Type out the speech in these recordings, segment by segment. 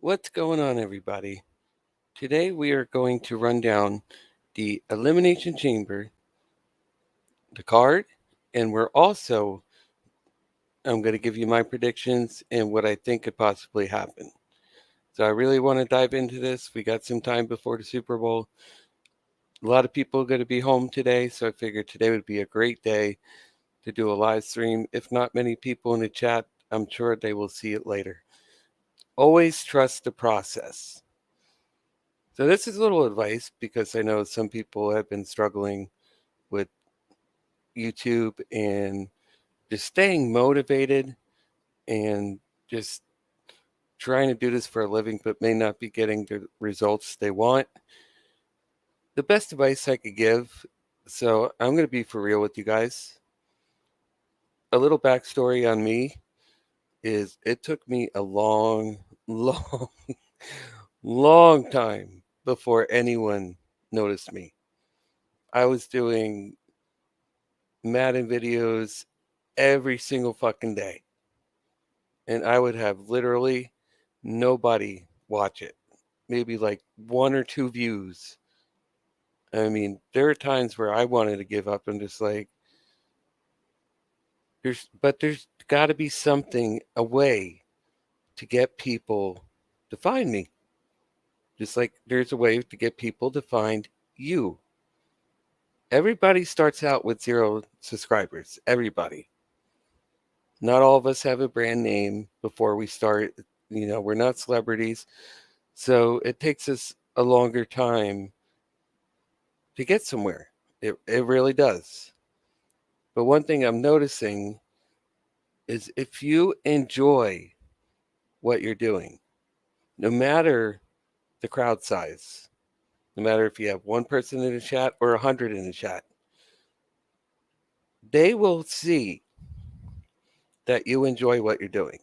What's going on, everybody? Today we are going to run down the Elimination Chamber, the card, and I'm going to give you my predictions and what I think could possibly happen. So I really want to dive into this. We got some time before the Super Bowl. A lot of people are going to be home today, so I figured today would be a great day to do a live stream. If not many people in the chat, I'm sure they will see it later. Always trust the process. So this is a little advice because I know some people have been struggling with YouTube and just staying motivated and just trying to do this for a living but may not be getting the results they want. The best advice I could give, so I'm going to be for real with you guys. A little backstory on me is it took me a long, long, long time before anyone noticed me. I was doing Madden videos every single fucking day. And I would have literally nobody watch it. Maybe like one or two views. I mean, there are times where I wanted to give up and just like there's got to be something, a way to get people to find me. Just like there's a way to get people to find you. Everybody starts out with 0 subscribers. Everybody. Not all of us have a brand name before we start. We're not celebrities. So it takes us a longer time to get somewhere. It really does. But one thing I'm noticing is if you enjoy what you're doing, no matter the crowd size, no matter if you have one person in the chat or 100 in the chat, they will see that you enjoy what you're doing.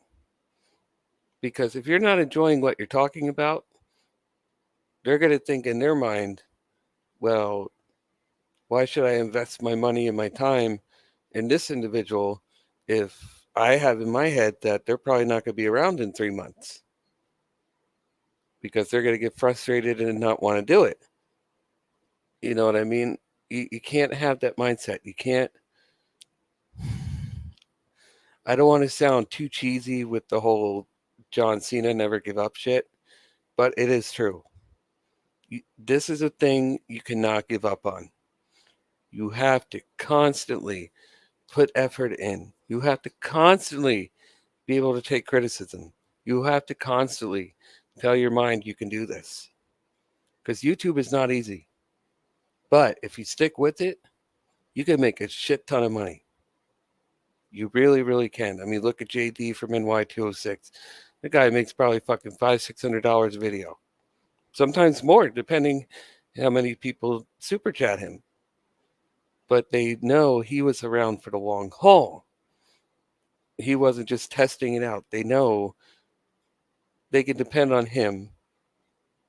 Because if you're not enjoying what you're talking about, they're going to think in their mind, well, why should I invest my money and my time in this individual if I have in my head that they're probably not going to be around in 3 months because they're going to get frustrated and not want to do it. You know what I mean? You can't have that mindset. You can't. I don't want to sound too cheesy with the whole John Cena never give up shit, but it is true. This is a thing you cannot give up on. You have to constantly put effort in. You have to constantly be able to take criticism. You have to constantly tell your mind you can do this. Because YouTube is not easy. But if you stick with it, you can make a shit ton of money. You really, really can. I mean, look at JD from NY206. The guy makes probably fucking $500-$600 a video. Sometimes more, depending how many people super chat him. But they know he was around for the long haul. He wasn't just testing it out. They know they can depend on him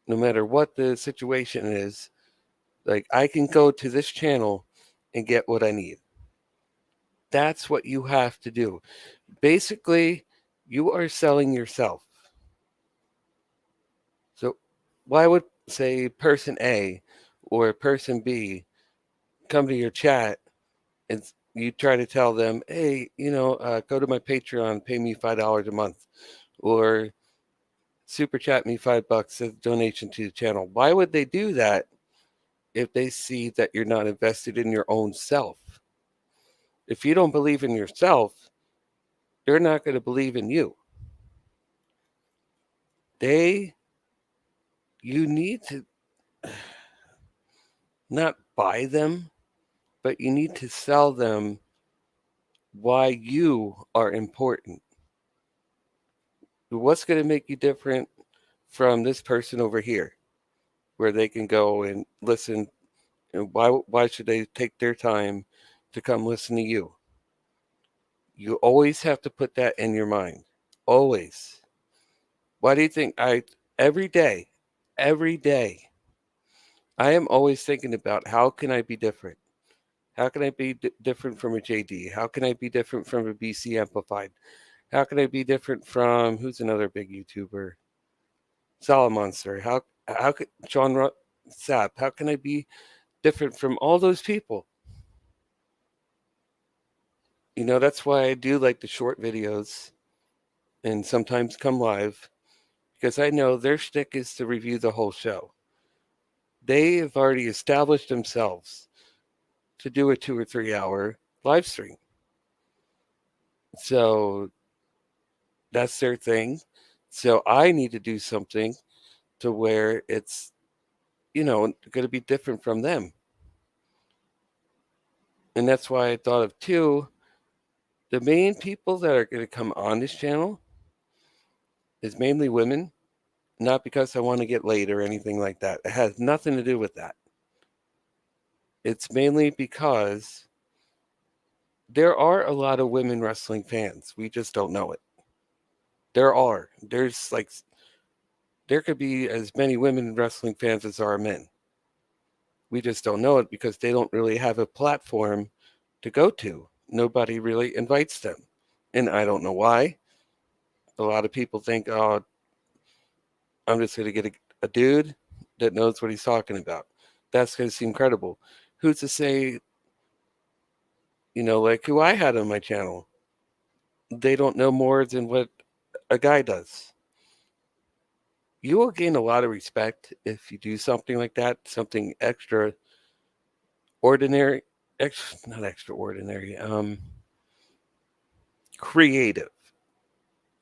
no matter what the situation is. Like, I can go to this channel and get what I need. That's what you have to do. Basically, you are selling yourself. So, why would, say, person A or person B come to your chat and you try to tell them, hey, go to my Patreon, pay me $5 a month, or super chat me $5 as a donation to the channel? Why would they do that if they see that you're not invested in your own self? If you don't believe in yourself, they're not going to believe in you. You need to not buy them, but you need to sell them why you are important. What's going to make you different from this person over here, where they can go and listen? And why should they take their time to come listen to you? You always have to put that in your mind. Always. Why do you think every day, every day, I am always thinking about how can I be different? How can I be different from a JD? How can I be different from a BC Amplified? How can I be different from, who's another big YouTuber? Salamonster. How could John Sapp? How can I be different from all those people? You know, that's why I do like the short videos and sometimes come live, because I know their shtick is to review the whole show. They have already established themselves to do a 2 or 3 hour live stream. So that's their thing. So I need to do something to where it's, going to be different from them. And that's why I thought of two. The main people that are going to come on this channel is mainly women, not because I want to get laid or anything like that. It has nothing to do with that. It's mainly because there are a lot of women wrestling fans. We just don't know it. There are. There could be as many women wrestling fans as there are men. We just don't know it because they don't really have a platform to go to. Nobody really invites them. And I don't know why. A lot of people think, oh, I'm just going to get a dude that knows what he's talking about. That's going to seem credible. Who's to say, like who I had on my channel? They don't know more than what a guy does. You will gain a lot of respect if you do something like that, something extraordinary, not extraordinary, creative.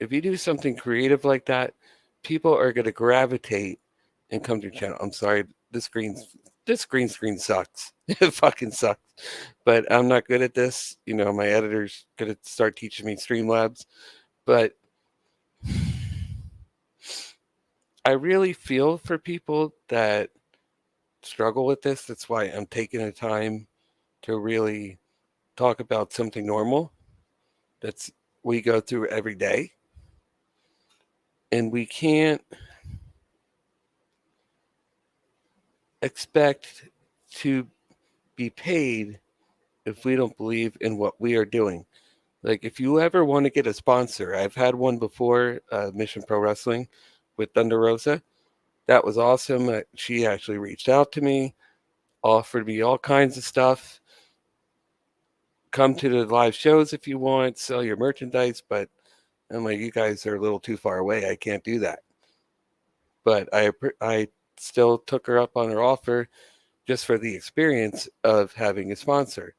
If you do something creative like that, people are going to gravitate and come to your channel. I'm sorry, this green screen sucks. It fucking sucks. But I'm not good at this. My editor's going to start teaching me Streamlabs. But I really feel for people that struggle with this. That's why I'm taking the time to really talk about something normal that's we go through every day. And we can't expect to be paid if we don't believe in what we are doing. Like, if you ever want to get a sponsor, I've had one before, Mission Pro Wrestling with Thunder Rosa. That was awesome. She actually reached out to me, offered me all kinds of stuff. Come to the live shows if you want, sell your merchandise, but I'm like, you guys are a little too far away. I can't do that. But I still took her up on her offer just for the experience of having a sponsor.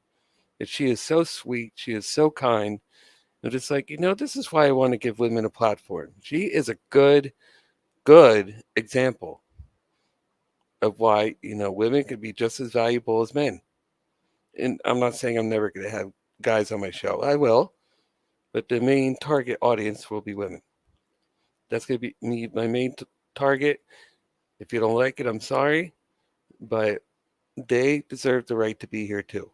And she is so sweet. She is so kind. I'm just like, this is why I want to give women a platform. She is a good example of why, women could be just as valuable as men. And I'm not saying I'm never going to have guys on my show. I will. But the main target audience will be women. That's going to be my main target. If you don't like it, I'm sorry. But they deserve the right to be here too.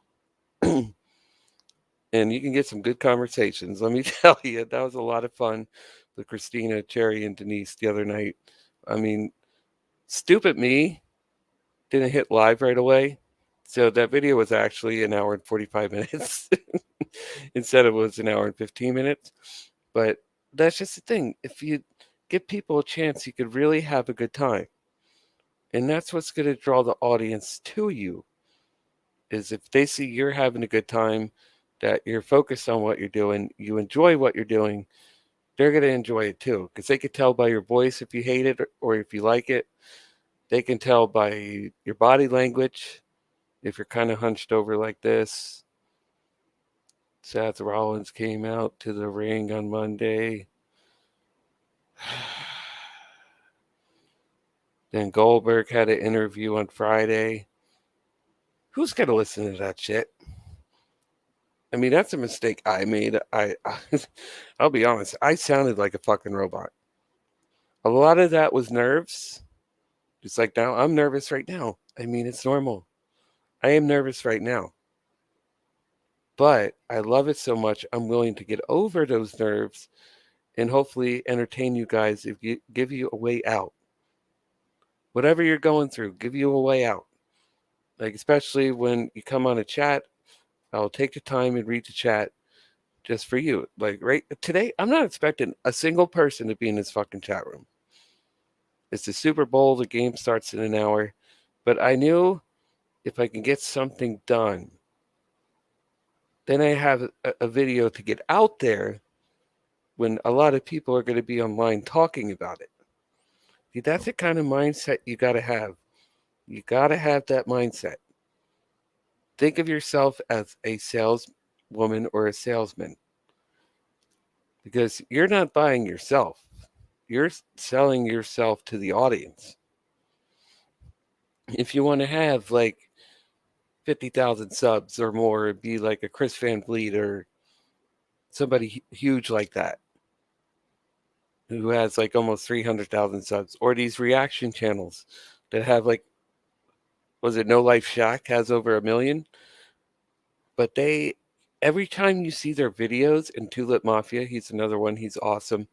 And you can get some good conversations. Let me tell you, that was a lot of fun with Christina, Cherry, and Denise the other night. I mean, stupid me didn't hit live right away. So that video was actually an hour and 45 minutes instead of it was an hour and 15 minutes. But that's just the thing. If you give people a chance, you could really have a good time. And that's what's going to draw the audience to you, is if they see you're having a good time, that you're focused on what you're doing, you enjoy what you're doing, they're going to enjoy it too. Because they can tell by your voice if you hate it or if you like it. They can tell by your body language if you're kind of hunched over like this. Seth Rollins came out to the ring on Monday. Then Goldberg had an interview on Friday. Who's going to listen to that shit? I mean, that's a mistake I made. I'll be honest. I sounded like a fucking robot. A lot of that was nerves. Just like now, I'm nervous right now. I mean, it's normal. I am nervous right now. But I love it so much, I'm willing to get over those nerves and hopefully entertain you guys, give you a way out. Whatever you're going through, give you a way out. Like, especially when you come on a chat, I'll take the time and read the chat just for you. Like, right today, I'm not expecting a single person to be in this fucking chat room. It's the Super Bowl. The game starts in an hour. But I knew if I can get something done, then I have a video to get out there when a lot of people are going to be online talking about it. See, that's the kind of mindset you got to have. You got to have that mindset. Think of yourself as a saleswoman or a salesman, because you're not buying yourself. You're selling yourself to the audience. If you want to have like 50,000 subs or more, be like a Chris Van Vliet or somebody huge like that, who has like almost 300,000 subs, or these reaction channels that have like, was it No Life Shack has over 1 million? But every time you see their videos, and Tulip Mafia, he's another one, he's awesome.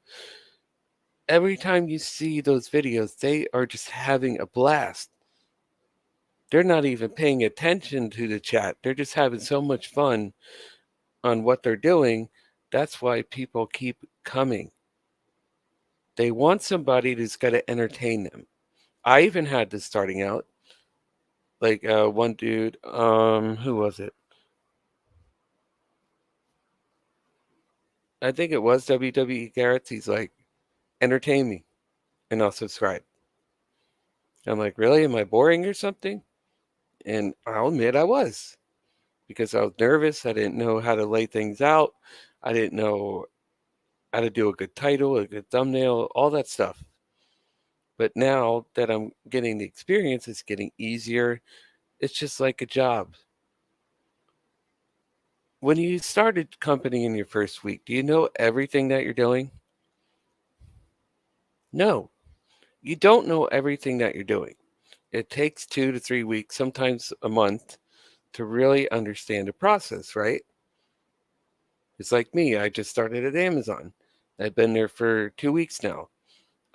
Every time you see those videos, they are just having a blast. They're not even paying attention to the chat. They're just having so much fun on what they're doing. That's why people keep coming. They want somebody that's going to entertain them. I even had this starting out. Like one dude, who was it? I think it was WWE Garrett's. He's like, entertain me and I'll subscribe. I'm like, really? Am I boring or something? And I'll admit I was, because I was nervous. I didn't know how to lay things out. I didn't know how to do a good title, a good thumbnail, all that stuff. But now that I'm getting the experience, it's getting easier. It's just like a job. When you start a company in your first week, do you know everything that you're doing? No, you don't know everything that you're doing. It takes 2 to 3 weeks, sometimes a month, to really understand the process, right? It's like me. I just started at Amazon. I've been there for 2 weeks now.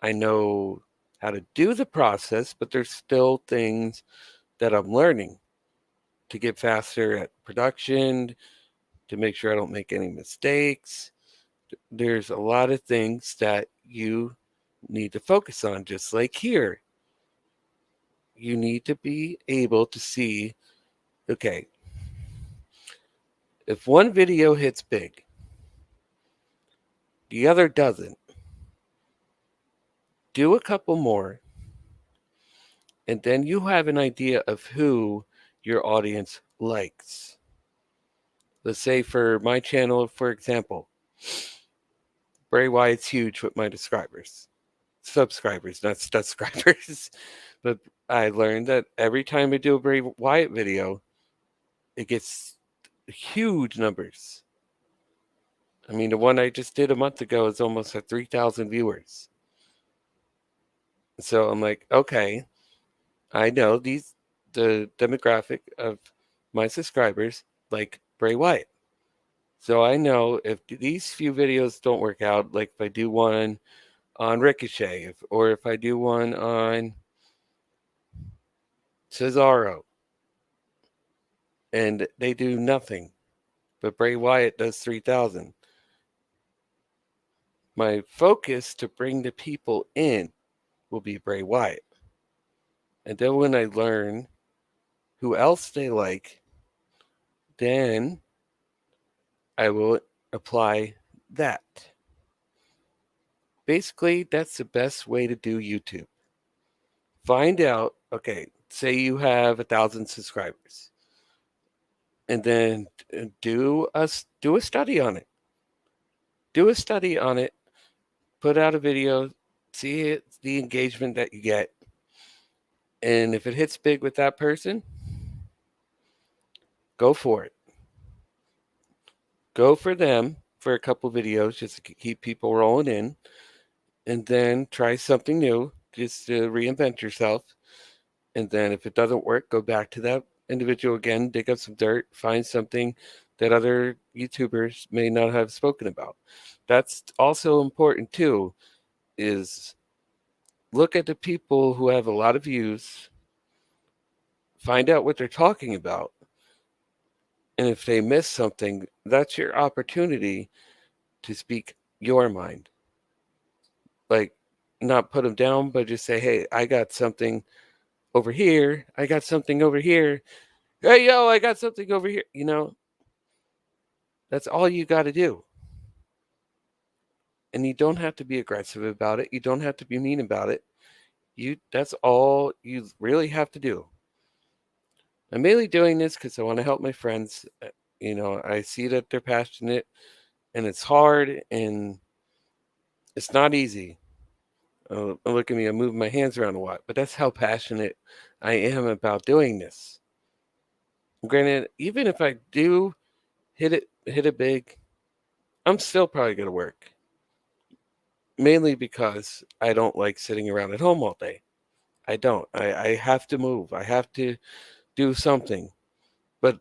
I know how to do the process, but there's still things that I'm learning to get faster at production, to make sure I don't make any mistakes. There's a lot of things that you need to focus on, just like here. You need to be able to see, okay, if one video hits big, the other doesn't, do a couple more, and then you have an idea of who your audience likes. Let's say for my channel, for example, Bray Wyatt's huge with my subscribers, not subscribers. But I learned that every time I do a Bray Wyatt video, it gets huge numbers. I mean, the one I just did a month ago is almost at 3,000 viewers. So I'm like, okay, I know the demographic of my subscribers like Bray Wyatt. So I know if these few videos don't work out, like if I do one on Ricochet, or if I do one on Cesaro, and they do nothing, but Bray Wyatt does 3,000. My focus to bring the people in will be Bray Wyatt. And then when I learn who else they like, then I will apply that. Basically, that's the best way to do YouTube. Find out, okay, say you have 1,000 subscribers, and then do a study on it. Do a study on it, put out a video, see the engagement that you get. And if it hits big with that person, go for it. Go for them for a couple videos just to keep people rolling in. And then try something new just to reinvent yourself. And then if it doesn't work, go back to that individual again, dig up some dirt, find something that other YouTubers may not have spoken about. That's also important too, is look at the people who have a lot of views, find out what they're talking about. And if they miss something, that's your opportunity to speak your mind. Like not put them down, but just say, hey, I got something over here. I got something over here. Hey, yo, I got something over here. That's all you got to do. And you don't have to be aggressive about it. You don't have to be mean about it. That's all you really have to do. I'm mainly doing this because I want to help my friends. I see that they're passionate, and it's hard, and it's not easy. Look at me, I'm moving my hands around a lot, but that's how passionate I am about doing this. Granted, even if I do hit it big, I'm still probably going to work. Mainly because I don't like sitting around at home all day. I don't. I have to move. I have to do something. But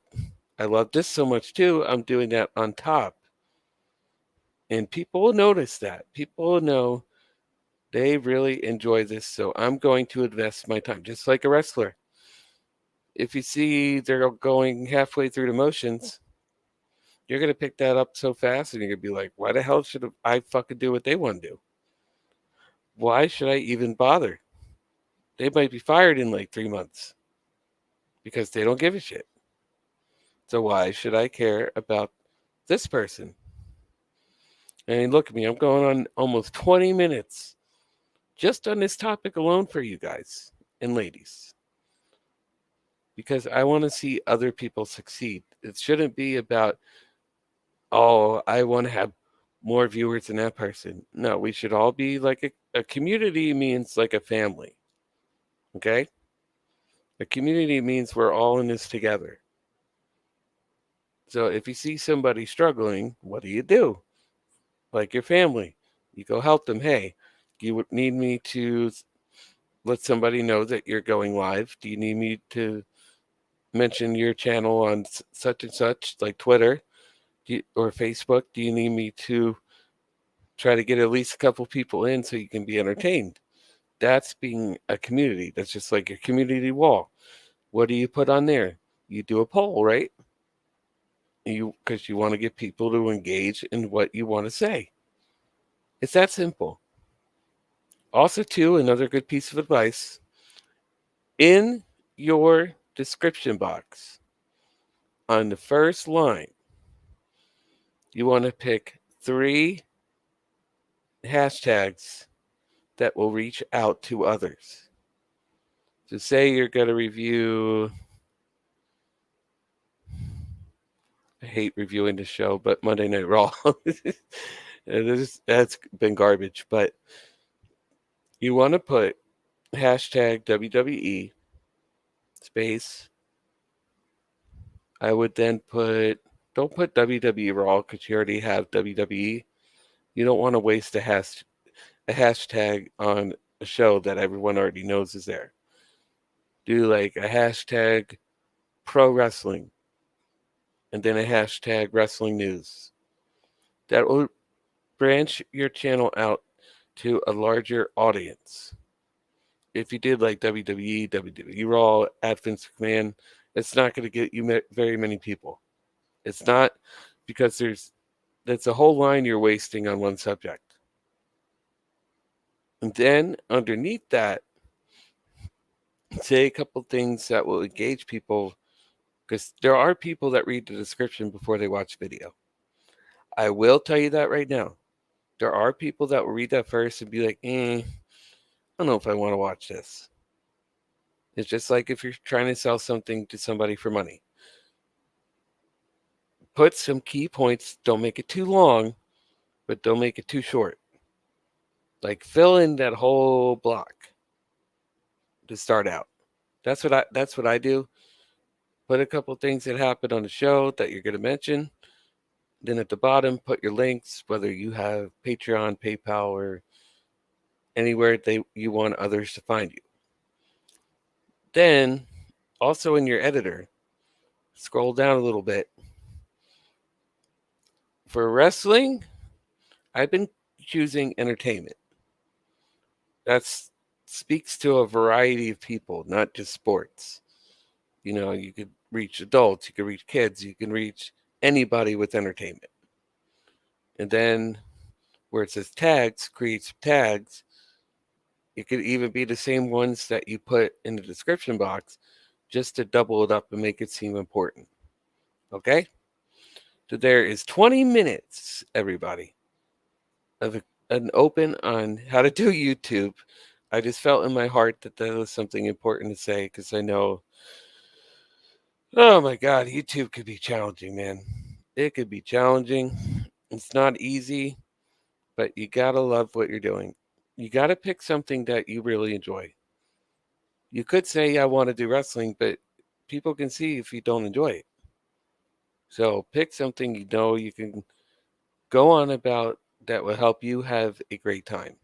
I love this so much too. I'm doing that on top. And people will notice that. People will know they really enjoy this. So I'm going to invest my time, just like a wrestler. If you see they're going halfway through the motions, you're going to pick that up so fast and you're going to be like, why the hell should I fucking do what they want to do? Why should I even bother? They might be fired in like 3 months because they don't give a shit. So why should I care about this person? And look at me, I'm going on almost 20 minutes just on this topic alone for you guys and ladies. Because I want to see other people succeed. It shouldn't be about, oh, I want to have more viewers than that person. No, we should all be like a community means like a family. Okay? A community means we're all in this together. So if you see somebody struggling, what do? Like your family, you go help them. Hey, do you need me to let somebody know that you're going live? Do you need me to mention your channel on such and such, like Twitter or Facebook? Do you need me to try to get at least a couple people in so you can be entertained? That's being a community. That's just like your community wall. What do you put on there? You do a poll, right? Because you want to get people to engage in what you want to say. It's that simple. Also, too, another good piece of advice, in your description box, on the first line, you want to pick 3 hashtags that will reach out to others. So say you're going to review, I hate reviewing the show, but Monday Night Raw. That's been garbage, but you want to put hashtag WWE space. I would then don't put WWE Raw because you already have WWE. You don't want to waste a hashtag on a show that everyone already knows is there. Do like a hashtag pro wrestling and then a hashtag wrestling news. That will branch your channel out to a larger audience. If you did like WWE Raw, at Vince McMahon, it's not going to get you very many people. It's not, because that's a whole line you're wasting on one subject. And then underneath that, say a couple things that will engage people, because there are people that read the description before they watch video. I will tell you that right now. There are people that will read that first and be like, I don't know if I want to watch this. It's just like if you're trying to sell something to somebody for money. Put some key points. Don't make it too long, but don't make it too short. Like fill in that whole block to start out. That's what I do. Put a couple things that happened on the show that you're going to mention. Then at the bottom, put your links, whether you have Patreon, PayPal, or anywhere you want others to find you. Then, also in your editor, scroll down a little bit. For wrestling, I've been choosing entertainment. That speaks to a variety of people, not just sports. You could reach adults, you could reach kids, you can reach anybody with entertainment. And then where it says tags, create some tags. It could even be the same ones that you put in the description box just to double it up and make it seem important. Okay? So there is 20 minutes, everybody, of an open on how to do YouTube. I just felt in my heart that that was something important to say because I know, oh my God, YouTube could be challenging, man. It could be challenging. It's not easy, but you gotta love what you're doing. You gotta pick something that you really enjoy. You could say, I want to do wrestling, but people can see if you don't enjoy it. So pick something you know you can go on about that will help you have a great time.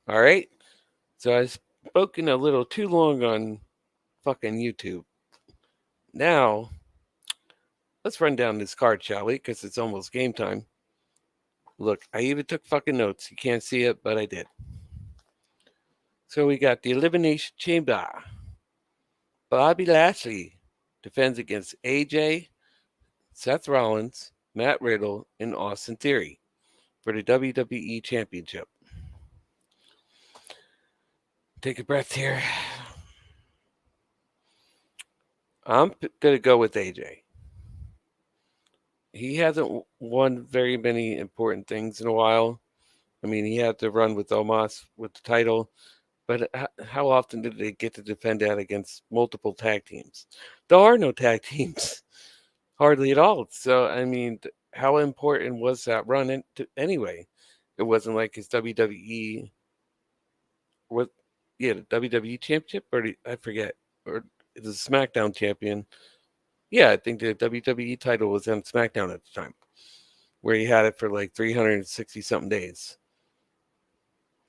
All right? So I've spoken a little too long on fucking YouTube. Now, let's run down this card, shall we? Because it's almost game time. Look, I even took fucking notes. You can't see it, but I did. So we got the Elimination Chamber. Bobby Lashley defends against AJ, Seth Rollins, Matt Riddle, and Austin Theory for the WWE Championship. Take a breath here. I'm going to go with AJ. He hasn't won very many important things in a while. I mean, he had to run with Omos with the title, but how often did they get to defend that against multiple tag teams? There are no tag teams, hardly at all. So, I mean, how important was that run anyway? It wasn't like his WWE, the WWE Championship, or I forget, or the SmackDown champion. Yeah, I think the WWE title was on SmackDown at the time, where he had it for like 360 something days.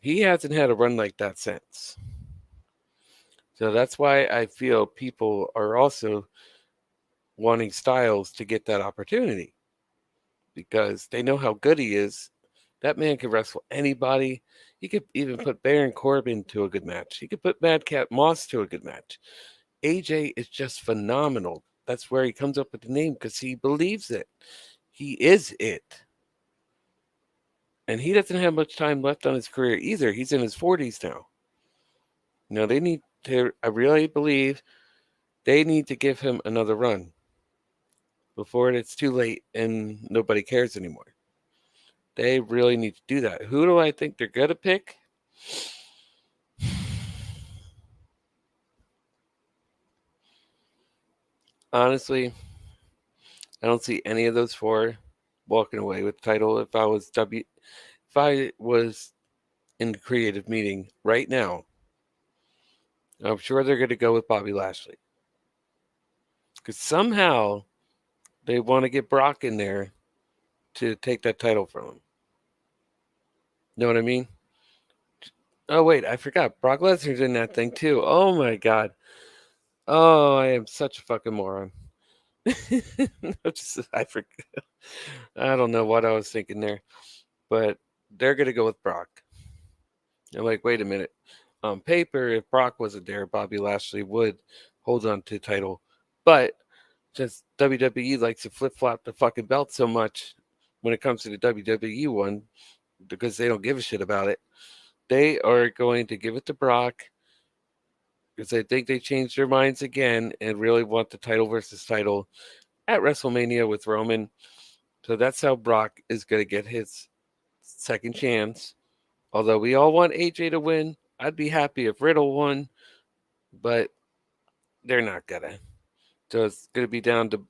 He hasn't had a run like that since. So that's why I feel people are also wanting Styles to get that opportunity because they know how good he is. That man can wrestle anybody. He could even put Baron Corbin to a good match. He could put Madcap Moss to a good match. AJ is just phenomenal. That's where he comes up with the name because he believes it. He is it. And he doesn't have much time left on his career either. He's in his 40s now. They need to, I really believe they need to give him another run before it's too late and nobody cares anymore. They really need to do that. Who do I think they're going to pick? Honestly, I don't see any of those four walking away with the title. If I was in the creative meeting right now, I'm sure they're going to go with Bobby Lashley. Because somehow they want to get Brock in there to take that title from him. Know what I mean? Oh, wait, I forgot. Brock Lesnar's in that thing too. Oh, my God. Oh, I am such a fucking moron. I forget. I don't know what I was thinking there. But they're going to go with Brock. I'm like, wait a minute. On paper, if Brock wasn't there, Bobby Lashley would hold on to the title. But since WWE likes to flip-flop the fucking belt so much when it comes to the WWE one, because they don't give a shit about it, they are going to give it to Brock because I think they changed their minds again and really want the title versus title at WrestleMania with Roman. So that's how Brock is going to get his second chance. Although we all want AJ to win, I'd be happy if Riddle won, but they're not going to. So it's going to be down to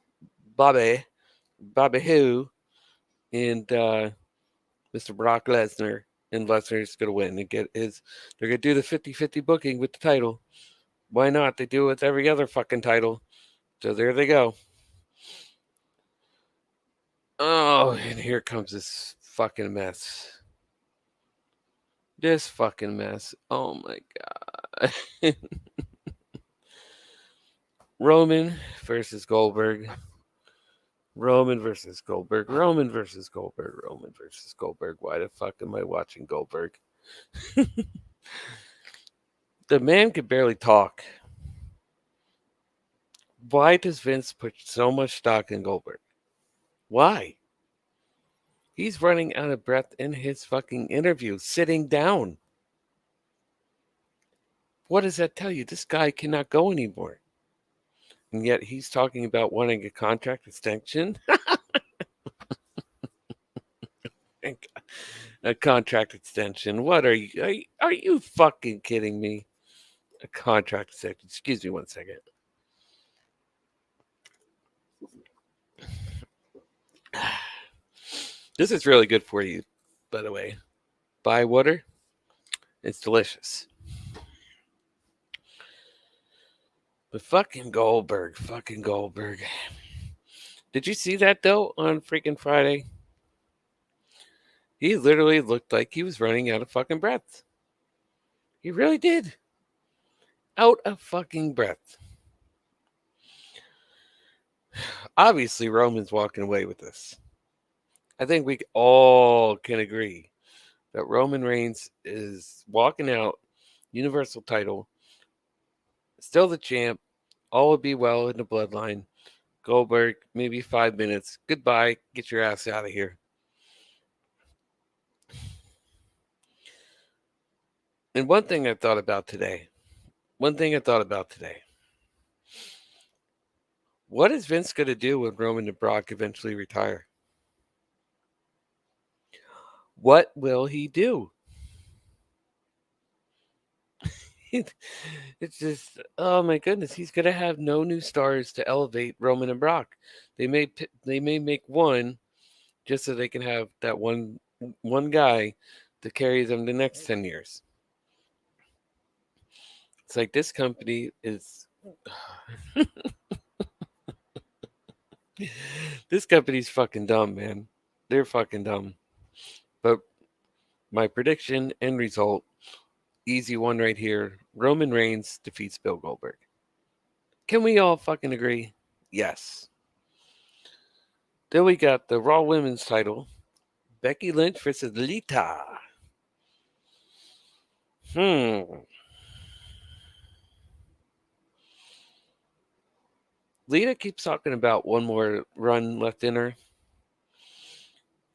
Bobby who, and Mr. Brock Lesnar. And Lesnar's going to win and get his. They're going to do the 50-50 booking with the title. Why not? They do it with every other fucking title. So there they go. Oh, and here comes this fucking mess. This fucking mess. Oh my God. Roman versus Goldberg. Roman versus Goldberg. Roman versus Goldberg. Roman versus Goldberg. Why the fuck am I watching Goldberg? The man could barely talk. Why does Vince put so much stock in Goldberg? Why? He's running out of breath in his fucking interview, sitting down. What does that tell you? This guy cannot go anymore. And yet he's talking about wanting a contract extension. A contract extension. What are you? Are you fucking kidding me? A contract extension. Excuse me one second. This is really good for you, by the way. Buy water. It's delicious. But fucking Goldberg. Did you see that, though, on freaking Friday? He literally looked like he was running out of fucking breath. He really did. Out of fucking breath. Obviously, Roman's walking away with this. I think we all can agree that Roman Reigns is walking out, Universal title, still the champ, all will be well in the bloodline. Goldberg, maybe 5 minutes. Goodbye. Get your ass out of here. And one thing I thought about today. What is Vince going to do when Roman and Brock eventually retire? What will he do? It's just, oh my goodness, he's going to have no new stars to elevate Roman and Brock. They may make one just so they can have that one guy to carry them the next 10 years. It's like this company is this company's fucking dumb, man. They're fucking dumb. But my prediction and result, easy one right here. Roman Reigns defeats Bill Goldberg. Can we all fucking agree? Yes. Then we got the Raw Women's title. Becky Lynch versus Lita. Lita keeps talking about one more run left in her.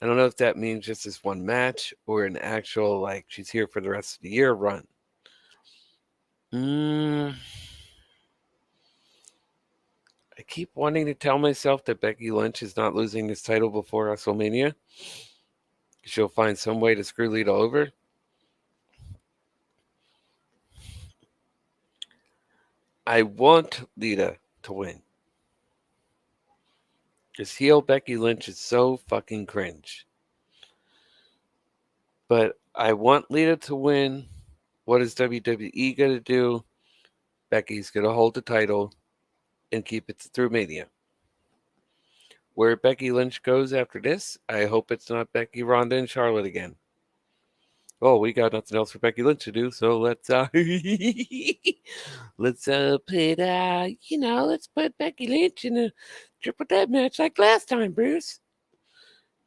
I don't know if that means just this one match or an actual, like, she's here for the rest of the year run. I keep wanting to tell myself that Becky Lynch is not losing this title before WrestleMania. She'll find some way to screw Lita over. I want Lita to win. Because heel Becky Lynch is so fucking cringe. But I want Lita to win. What is WWE going to do? Becky's going to hold the title and keep it through Mania. Where Becky Lynch goes after this, I hope it's not Becky, Rhonda, and Charlotte again. Oh, we got nothing else for Becky Lynch to do, so let's let's put Becky Lynch in a triple threat match like last time, Bruce.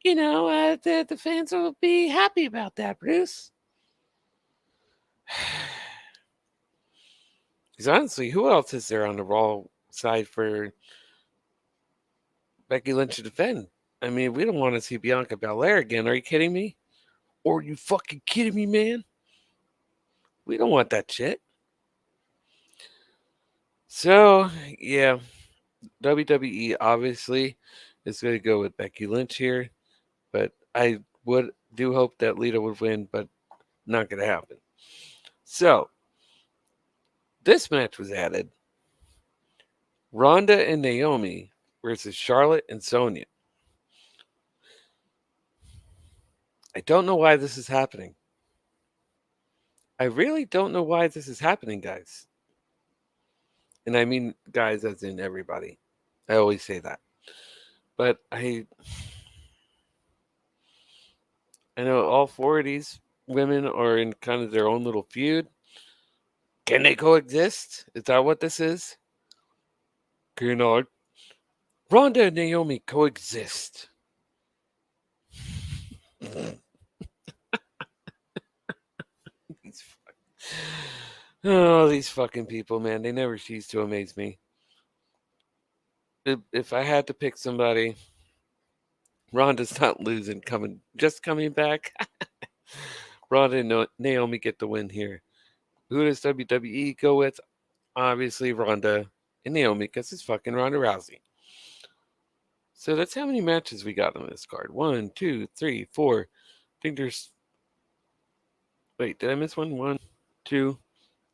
The fans will be happy about that, Bruce. Because honestly, who else is there on the Raw side for Becky Lynch to defend? I mean, we don't want to see Bianca Belair again. Are you kidding me? Or are you fucking kidding me, man? We don't want that shit. So, yeah, WWE obviously is going to go with Becky Lynch here. But I do hope that Lita would win, but not going to happen. So, this match was added. Rhonda and Naomi versus Charlotte and Sonya. I don't know why this is happening. I really don't know why this is happening, guys. And I mean guys as in everybody. I always say that. But I know all four of these women are in kind of their own little feud. Can they coexist? Is that what this is? Cannot Rhonda and Naomi coexist? These fucking people, man. They never cease to amaze me. If I had to pick somebody, Rhonda's not losing, coming back. Rhonda and Naomi get the win here. Who does WWE go with? Obviously, Rhonda and Naomi, because it's fucking Ronda Rousey. So that's how many matches we got on this card. 1, 2, 3, 4. I think there's... Wait, did I miss one? 1, 2,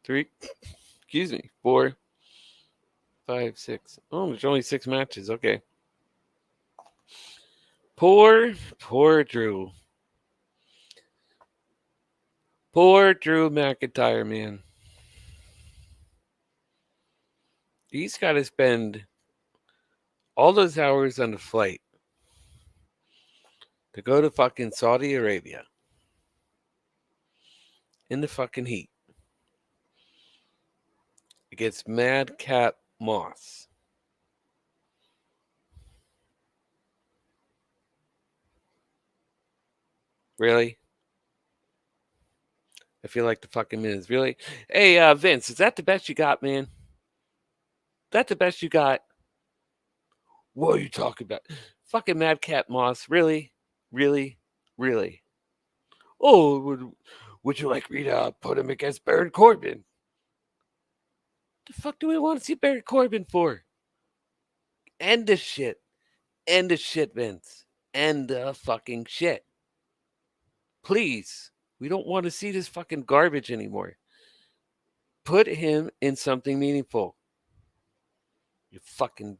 3. Excuse me. 4, 5, 6. Oh, there's only 6 matches. Okay. Poor Drew. Poor Drew McIntyre, man. He's got to spend all those hours on the flight to go to fucking Saudi Arabia in the fucking heat against Madcap Moss. Really? I feel like the fucking Miz. Really? Hey, Vince, is that the best you got, man? Is that the best you got? What are you talking about? Fucking Madcap Moss. Really? Really? Really? Oh, would you like me to put him against Baron Corbin? The fuck do we want to see Baron Corbin for? End the shit. End the shit, Vince. End the fucking shit. Please. We don't want to see this fucking garbage anymore. Put him in something meaningful. You fucking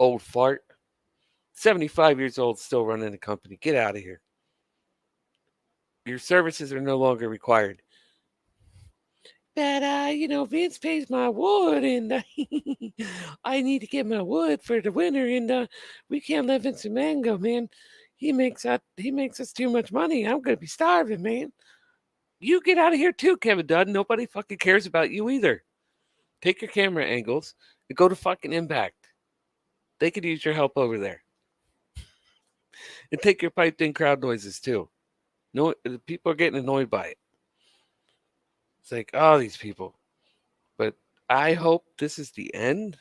old fart. 75 years old, still running the company. Get out of here. Your services are no longer required. But, Vince pays my wood, and I need to get my wood for the winter, and we can't let Vince McMahon go, man. He makes us too much money. I'm going to be starving, man. You get out of here too, Kevin Dunn. Nobody fucking cares about you either. Take your camera angles and go to fucking Impact. They could use your help over there. And take your piped in crowd noises too. No, people are getting annoyed by it. It's like, oh, these people. But I hope this is the end.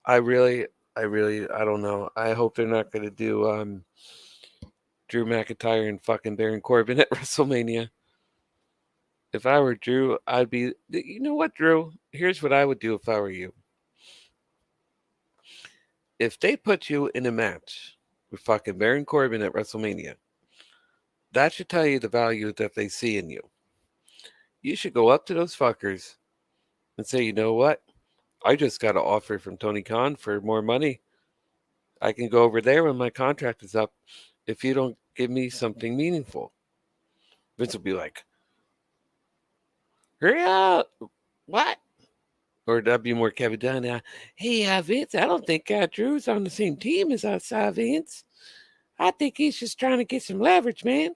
I don't know. I hope they're not going to do Drew McIntyre and fucking Baron Corbin at WrestleMania. If I were Drew, I'd be... You know what, Drew? Here's what I would do if I were you. If they put you in a match with fucking Baron Corbin at WrestleMania, that should tell you the value that they see in you. You should go up to those fuckers and say, you know what? I just got an offer from Tony Khan for more money. I can go over there when my contract is up if you don't give me something meaningful. Vince will be like, hurry up. What? Or that'd be more Kevin Dunn. Hey, Vince, I don't think Drew's on the same team as us, Vince. I think he's just trying to get some leverage, man.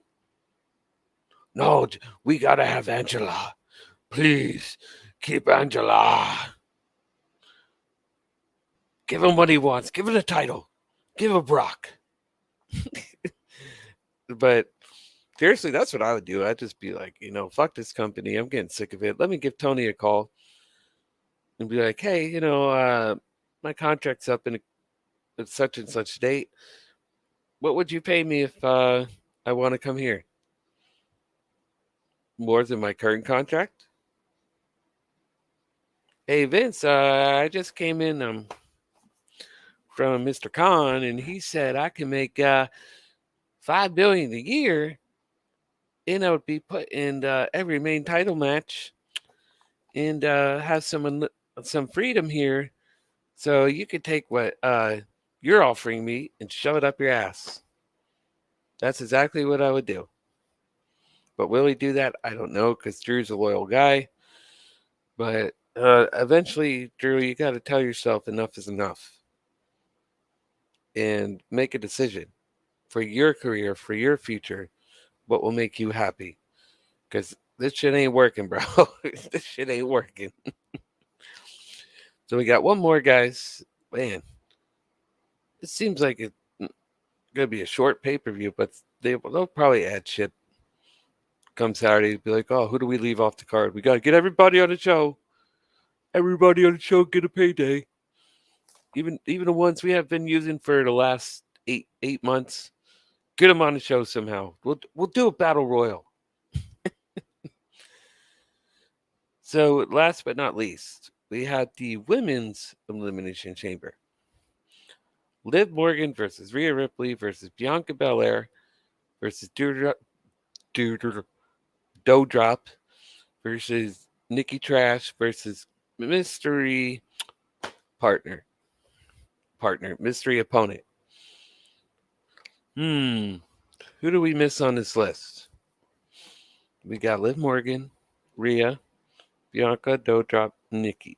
No, we got to have Angela. Please, keep Angela. Give him what he wants. Give him a title. Give him Brock. But seriously, that's what I would do. I'd just be like, fuck this company. I'm getting sick of it. Let me give Tony a call and be like, hey, my contract's up in such and such date. What would you pay me if I want to come here? More than my current contract? Hey, Vince, I just came in from Mr. Khan, and he said I can make $5 billion a year, and I would be put in every main title match, and have some freedom here, so you could take what you're offering me and shove it up your ass. That's exactly what I would do. But will he do that? I don't know, because Drew's a loyal guy. But eventually, Drew, you got to tell yourself enough is enough. And make a decision for your career, for your future, what will make you happy. Because this shit ain't working, bro. This shit ain't working. So we got one more, guys. Man, it seems like it's going to be a short pay-per-view, but they'll probably add shit come Saturday. Be like, oh, who do we leave off the card? We got to get everybody on the show. Everybody on the show get a payday. Even the ones we have been using for the last eight months, get them on the show somehow. We'll do a battle royal. So, last but not least, we had the women's Elimination Chamber. Liv Morgan versus Rhea Ripley versus Bianca Belair versus DouDrop versus Nikki Trash versus mystery mystery opponent. Who do we miss on this list? We got Liv Morgan, Rhea, Bianca, DouDrop, Nikki.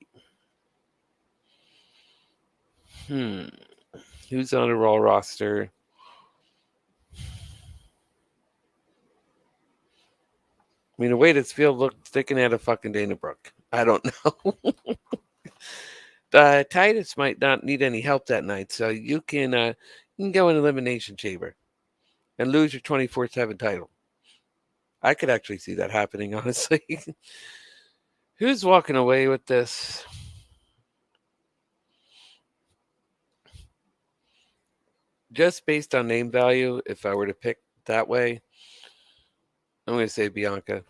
Who's on a Raw roster? I mean, the way this field looked, sticking at a fucking Dana Brooke. I don't know. Titus might not need any help that night, so you can go in Elimination Chamber and lose your 24/7 title. I could actually see that happening, honestly. Who's walking away with this? Just based on name value, if I were to pick that way, I'm going to say Bianca.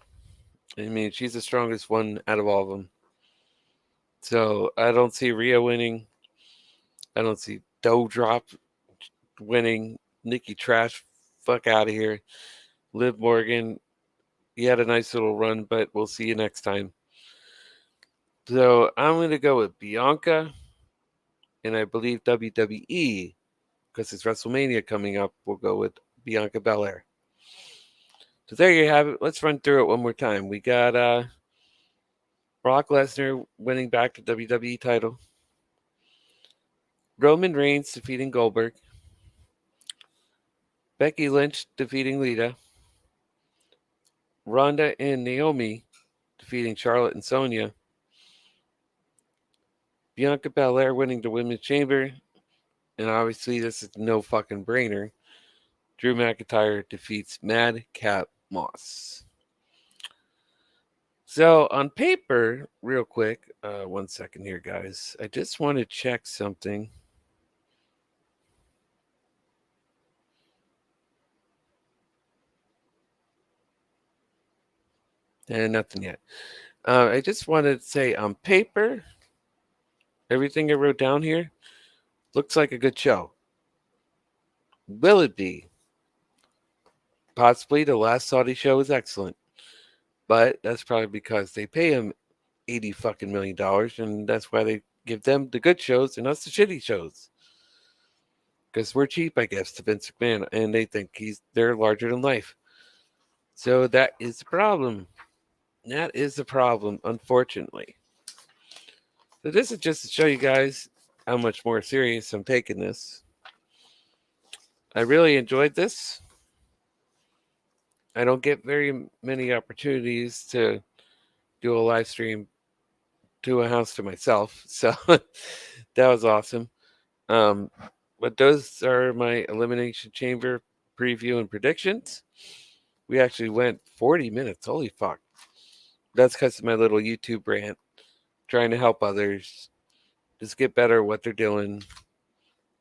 I mean, she's the strongest one out of all of them. So I don't see Rhea winning. I don't see DouDrop winning. Nikki Trash, fuck out of here. Liv Morgan, you had a nice little run, but we'll see you next time. So I'm going to go with Bianca, and I believe WWE, because it's WrestleMania coming up, will go with Bianca Belair. So there you have it. Let's run through it one more time. We got Brock Lesnar winning back the WWE title. Roman Reigns defeating Goldberg. Becky Lynch defeating Lita. Rhonda and Naomi defeating Charlotte and Sonya. Bianca Belair winning the Women's Chamber. And obviously, this is no fucking brainer. Drew McIntyre defeats Madcap Moss. So, on paper, real quick, 1 second here, guys. I just want to check something. And nothing yet. I just wanted to say, on paper, everything I wrote down here looks like a good show. Will it be? Possibly. The last Saudi show was excellent. But that's probably because they pay him $80 fucking million, and that's why they give them the good shows and us the shitty shows. Because we're cheap, I guess, to Vince McMahon, and they think they're larger than life. So that is the problem. That is the problem, unfortunately. So this is just to show you guys how much more serious I'm taking this. I really enjoyed this. I don't get very many opportunities to do a live stream to a house to myself, so that was awesome. But those are my Elimination Chamber preview and predictions. We actually went 40 minutes. Holy fuck. That's because of my little YouTube rant, trying to help others just get better at what they're doing.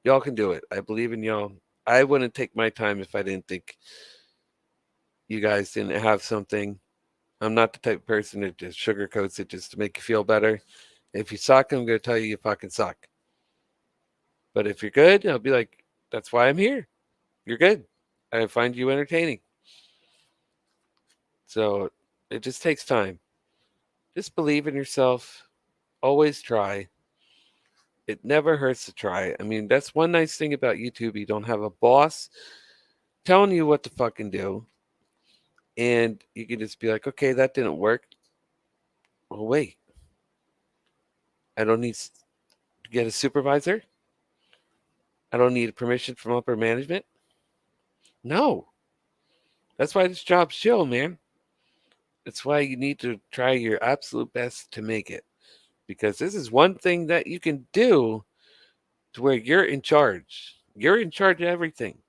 Y'all can do it. I believe in y'all. I wouldn't take my time if I didn't think you guys didn't have something. I'm not the type of person that just sugarcoats it just to make you feel better. If you suck, I'm going to tell you you fucking suck. But if you're good, I'll be like, that's why I'm here. You're good. I find you entertaining. So it just takes time. Just believe in yourself. Always try. It never hurts to try. I mean, that's one nice thing about YouTube. You don't have a boss telling you what to fucking do. And you can just be like, okay, that didn't work. Well, wait. I don't need to get a supervisor. I don't need permission from upper management. No. That's why this job's chill, man. That's why you need to try your absolute best to make it. Because this is one thing that you can do to where you're in charge. You're in charge of everything.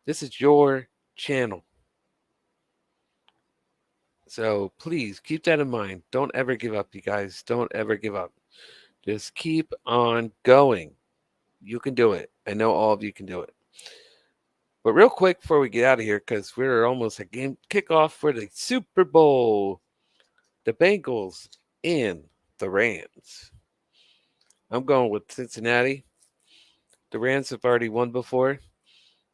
This is your channel. So please keep that in mind. Don't ever give up, you guys. Don't ever give up. Just keep on going. You can do it. I know all of you can do it. But real quick before we get out of here, because we're almost at game kickoff for the Super Bowl. The Bengals and the Rams. I'm going with Cincinnati. The Rams have already won before.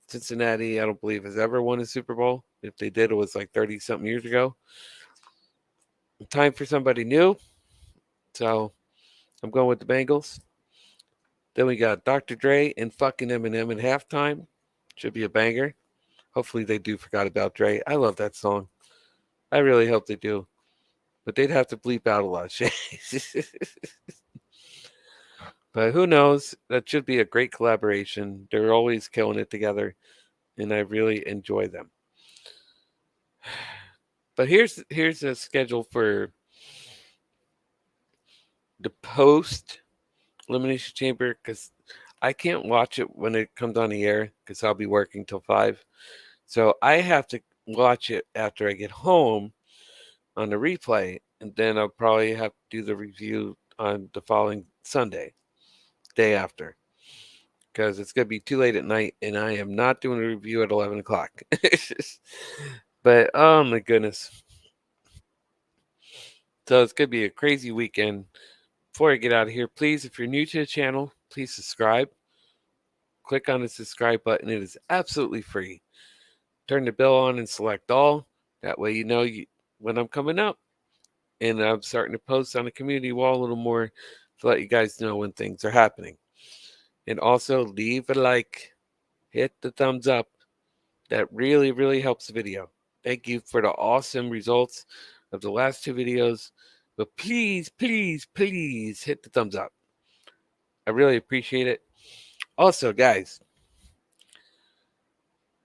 Cincinnati, I don't believe, has ever won a Super Bowl. If they did, it was like 30 something years ago. Time for somebody new. So I'm going with the Bengals. Then we got Dr. Dre and fucking Eminem at halftime. Should be a banger. Hopefully they do forgot about Dre. I love that song. I really hope they do. But they'd have to bleep out a lot of shit. But who knows? That should be a great collaboration. They're always killing it together, and I really enjoy them. But here's a schedule for the post Elimination Chamber, because I can't watch it when it comes on the air because I'll be working till 5. So I have to watch it after I get home on the replay, and then I'll probably have to do the review on the following Sunday, day after, because it's going to be too late at night, and I am not doing a review at 11 o'clock. But, oh my goodness. So it's going to be a crazy weekend. Before I get out of here, please, if you're new to the channel, please subscribe. Click on the subscribe button. It is absolutely free. Turn the bell on and select all. That way you know when I'm coming up. And I'm starting to post on the community wall a little more to let you guys know when things are happening. And also leave a like. Hit the thumbs up. That really, really helps the video. Thank you for the awesome results of the last 2 videos. But please, please, please hit the thumbs up. I really appreciate it. Also, guys,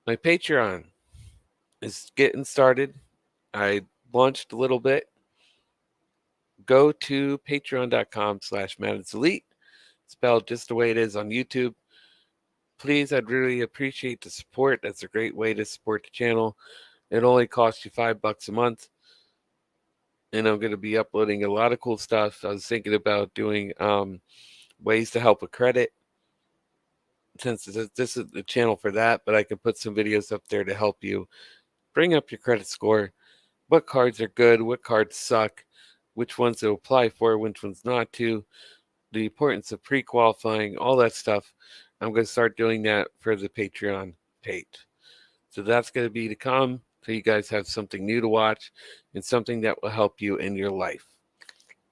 my Patreon is getting started. I launched a little bit. Go to patreon.com/Madden'sElite, spelled just the way it is on YouTube. Please, I'd really appreciate the support. That's a great way to support the channel. It only costs you $5 a month. And I'm going to be uploading a lot of cool stuff. I was thinking about doing ways to help with credit, since this is the channel for that, but I can put some videos up there to help you bring up your credit score, what cards are good, what cards suck, which ones to apply for, which ones not to, the importance of pre-qualifying, all that stuff. I'm going to start doing that for the Patreon page. So that's going to be to come, so you guys have something new to watch and something that will help you in your life.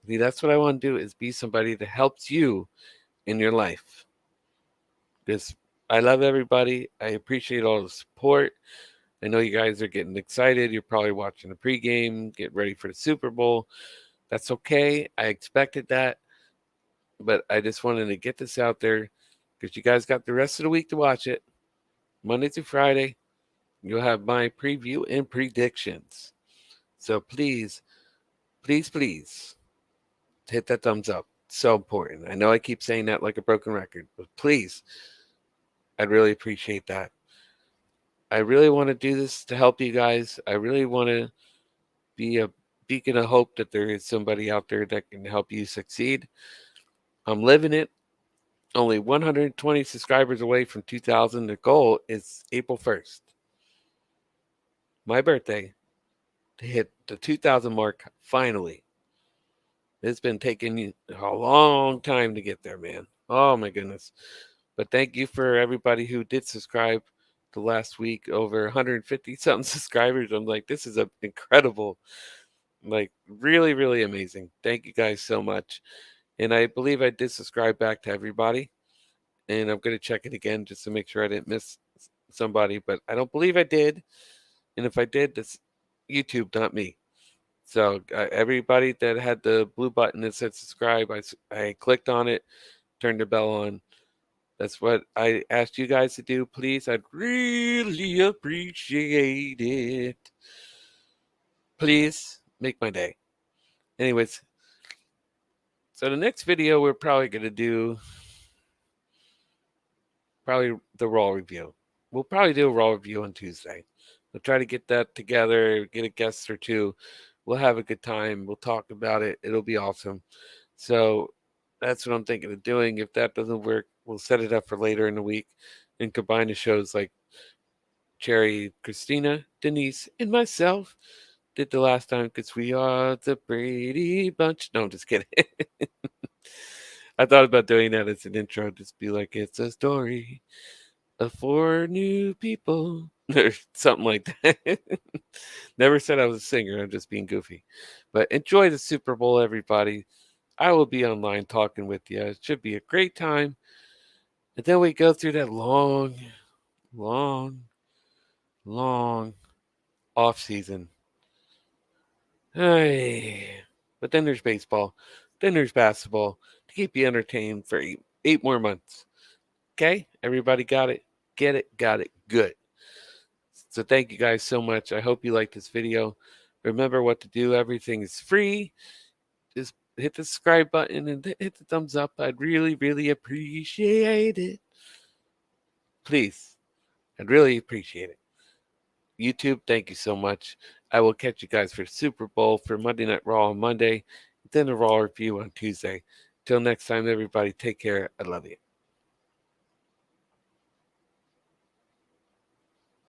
See, that's what I want to do, is be somebody that helps you in your life. Because I love everybody. I appreciate all the support. I know you guys are getting excited. You're probably watching the pregame, get ready for the Super Bowl. That's okay. I expected that. But I just wanted to get this out there because you guys got the rest of the week to watch it. Monday through Friday, you'll have my preview and predictions. So please, please, please hit that thumbs up. It's so important. I know I keep saying that like a broken record, but please, I'd really appreciate that. I really want to do this to help you guys. I really want to be a beacon of hope that there is somebody out there that can help you succeed. I'm living it. Only 120 subscribers away from 2,000. The goal is April 1st. My birthday, to hit the 2,000 mark finally. It's been taking a long time to get there, man. Oh my goodness. But thank you for everybody who did subscribe the last week. Over 150 something subscribers. I'm like, this is incredible. Like, really, really amazing. Thank you guys so much. And I believe I did subscribe back to everybody. And I'm going to check it again just to make sure I didn't miss somebody. But I don't believe I did. And if I did, that's YouTube, not me. So everybody that had the blue button that said subscribe, I clicked on it, turned the bell on. That's what I asked you guys to do. Please, I'd really appreciate it. Please make my day. Anyways, so the next video we're probably going to do the Raw review. We'll probably do a Raw review on Tuesday. We'll try to get that together, get a guest or two. We'll have a good time. We'll talk about it. It'll be awesome. So that's what I'm thinking of doing. If that doesn't work, we'll set it up for later in the week and combine the shows like Cherry, Christina, Denise, and myself did the last time because we are the Brady Bunch. No, I'm just kidding. I thought about doing that as an intro, just be like, it's a story of 4 new people or something like that. Never said I was a singer. I'm just being goofy. But enjoy the Super Bowl, everybody. I will be online talking with you. It should be a great time. And then we go through that long, long off season. Hey. But then there's baseball. Then there's basketball to keep you entertained for 8 more months. Okay? Everybody got it? Get it? Got it? Good. So thank you guys so much. I hope you liked this video. Remember what to do. Everything is free. Just hit the subscribe button and hit the thumbs up. I'd really, really appreciate it. Please. I'd really appreciate it. YouTube, thank you so much. I will catch you guys for Super Bowl, for Monday Night Raw on Monday, then a Raw review on Tuesday. Till next time, everybody, take care. I love you.